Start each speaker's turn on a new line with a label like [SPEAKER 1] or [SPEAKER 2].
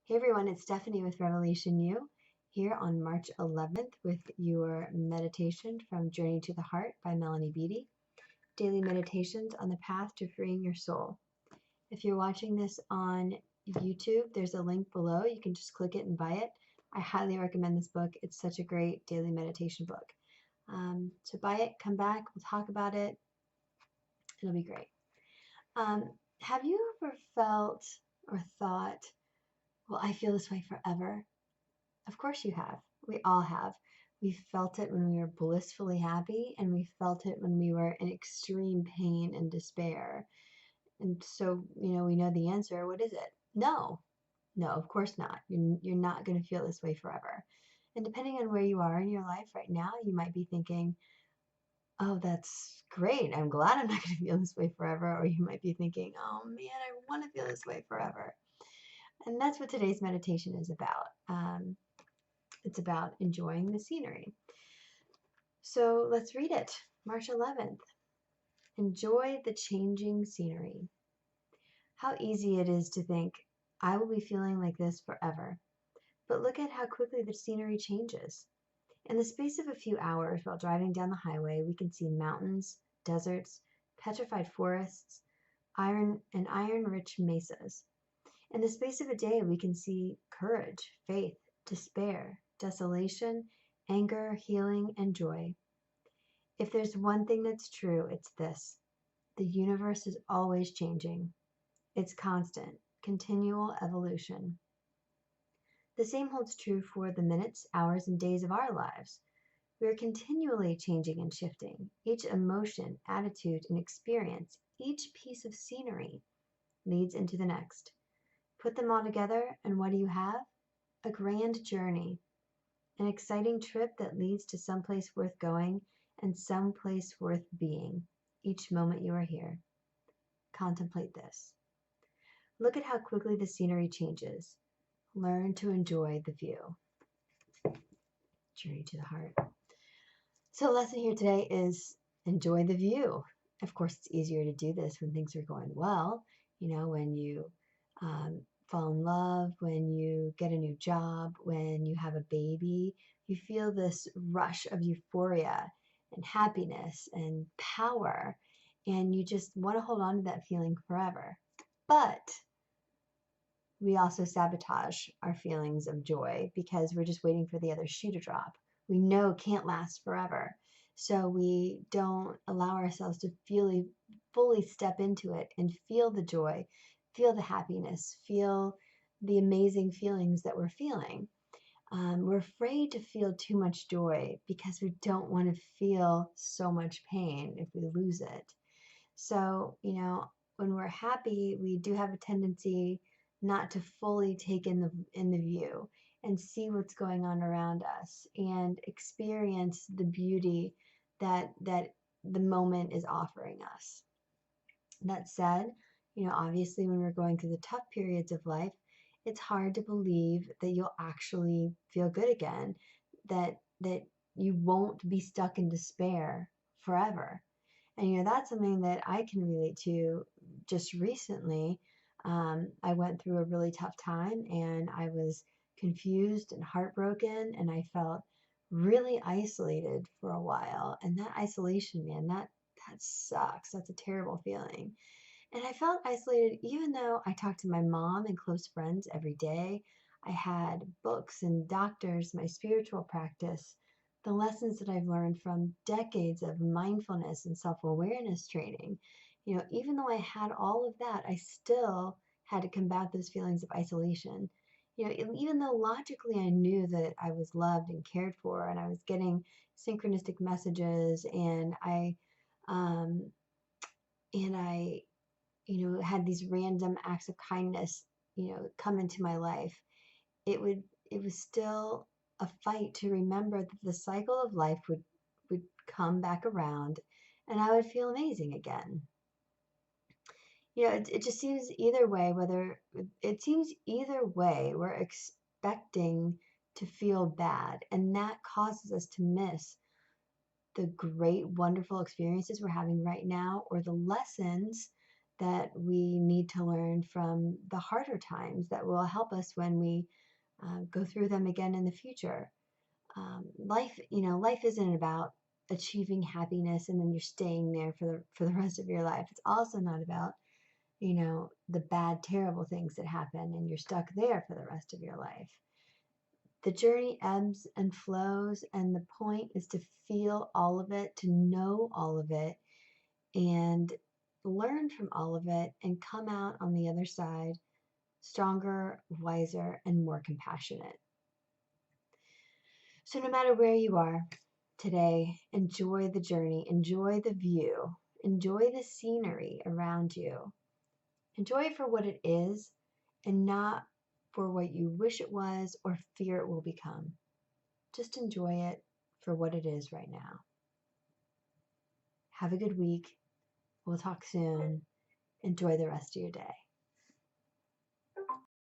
[SPEAKER 1] Hey everyone, it's Stephanie with RevelationU here on March 11th with your meditation from Journey to the Heart by Beattie. Daily meditations on the path to freeing your soul. If you're watching this on YouTube, there's a link below. You can just click it and buy it. I highly recommend this book. It's such a great daily meditation book. So buy it, come back, we'll talk about it. It'll be great. Have you ever felt or thought, well, I feel this way forever? Of course you have. We all have. We felt it when we were blissfully happy, and we felt it when we were in extreme pain and despair. And so, we know the answer. What is it? No. No, of course not. You're not going to feel this way forever. And depending on where you are in your life right now, you might be thinking, oh, that's great. I'm glad I'm not going to feel this way forever. Or you might be thinking, oh man, I want to feel this way forever. And that's what today's meditation is about. It's about enjoying the scenery. So let's read it. March 11th. Enjoy the changing scenery. How easy it is to think, I will be feeling like this forever. But look at how quickly the scenery changes. In the space of a few hours while driving down the highway, we can see mountains, deserts, petrified forests, iron-rich mesas. In the space of a day, we can see courage, faith, despair, desolation, anger, healing, and joy. If there's one thing that's true, it's this. The universe is always changing. It's constant, continual evolution. The same holds true for the minutes, hours, and days of our lives. We are continually changing and shifting. Each emotion, attitude, and experience, each piece of scenery leads into the next. Put them all together, and what do you have? A grand journey. An exciting trip that leads to someplace worth going and someplace worth being each moment you are here. Contemplate this. Look at how quickly the scenery changes. Learn to enjoy the view. Journey to the heart. So the lesson here today is enjoy the view. Of course, it's easier to do this when things are going well. When you fall in love, when you get a new job, when you have a baby, you feel this rush of euphoria and happiness and power, and you just want to hold on to that feeling forever. But we also sabotage our feelings of joy because we're just waiting for the other shoe to drop. We know it can't last forever. So we don't allow ourselves to fully step into it and feel the joy, feel the happiness, feel the amazing feelings that we're feeling. We're afraid to feel too much joy because we don't want to feel so much pain if we lose it. So, when we're happy, we do have a tendency not to fully take in the view and see what's going on around us and experience the beauty that the moment is offering us. That said, obviously when we're going through the tough periods of life, it's hard to believe that you'll actually feel good again, that you won't be stuck in despair forever. And that's something that I can relate to. Just recently, I went through a really tough time, and I was confused and heartbroken, and I felt really isolated for a while. And that isolation, man, that sucks. That's a terrible feeling. And I felt isolated even though I talked to my mom and close friends every day. I had books and doctors, my spiritual practice, the lessons that I've learned from decades of mindfulness and self-awareness training. Even though I had all of that, I still had to combat those feelings of isolation. Even though logically I knew that I was loved and cared for, and I was getting synchronistic messages, and I had these random acts of kindness, come into my life, it was still a fight to remember that the cycle of life would come back around and I would feel amazing again. It just seems either way, we're expecting to feel bad, and that causes us to miss the great, wonderful experiences we're having right now, or the lessons that we need to learn from the harder times that will help us when we go through them again in the future. Life isn't about achieving happiness and then you're staying there for the rest of your life. It's also not about, the bad, terrible things that happen and you're stuck there for the rest of your life. The journey ebbs and flows, and the point is to feel all of it, to know all of it, and learn from all of it, and come out on the other side stronger, wiser, and more compassionate. So, no matter where you are today, enjoy the journey, enjoy the view, enjoy the scenery around you. Enjoy it for what it is and not for what you wish it was or fear it will become. Just enjoy it for what it is right now. Have a good week. We'll talk soon. Enjoy the rest of your day.